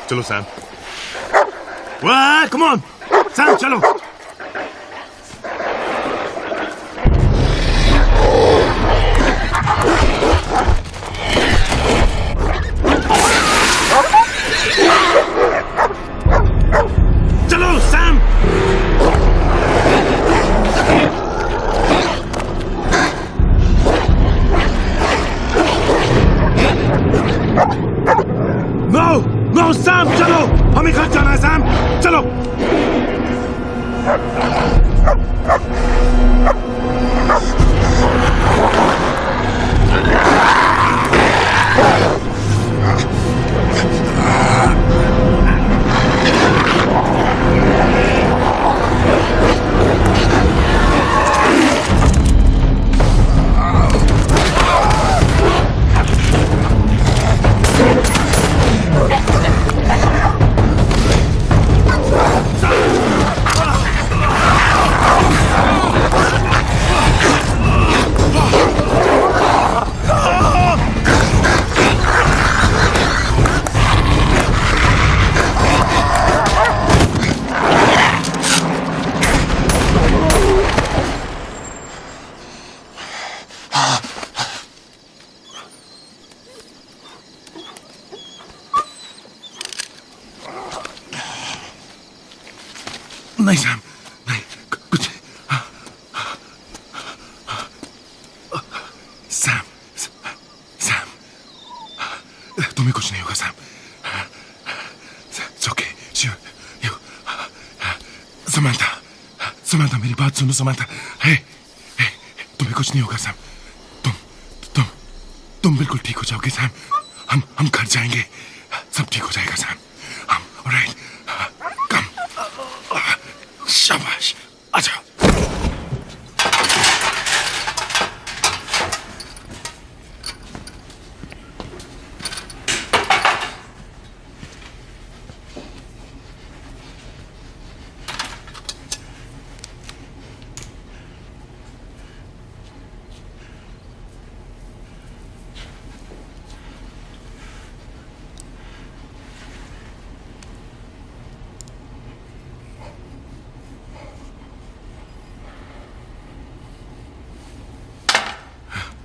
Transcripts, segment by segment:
चलो सैम। वाह, come on Sam, चलो। चलो सैम। नो सैम, चलो, हमें घर जाना है सैम, चलो। नहीं सैम, नहीं, कुछ सैम, सैम, तुम्हें कुछ नहीं होगा Sam. It's okay. You, Samantha, मेरी बात सुनो Samantha. Hey, तुम्हें कुछ नहीं होगा सैम। तुम बिल्कुल ठीक हो जाओगे सैम। हम घर जाएंगे, सब ठीक हो जाएगा सैम। ऑलराइट, कम, शाबाश, आजा।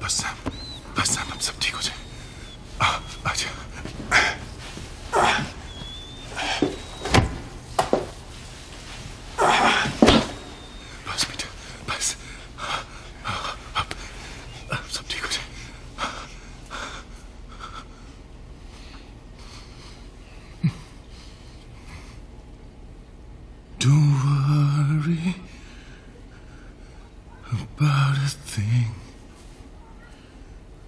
बस सैम, हम सब ठीक हो जाए। आजा। बस बेटा, बस, अब सब ठीक हो जाए। Don't worry about a thing,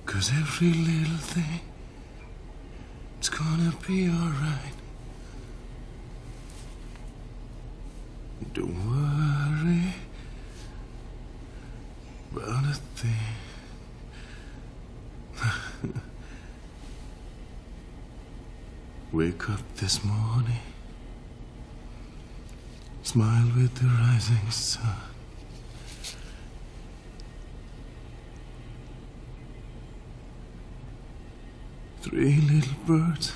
'cause every little thing, it's gonna be alright. Don't worry about a thing. Wake up this morning, smile with the rising sun. Three little birds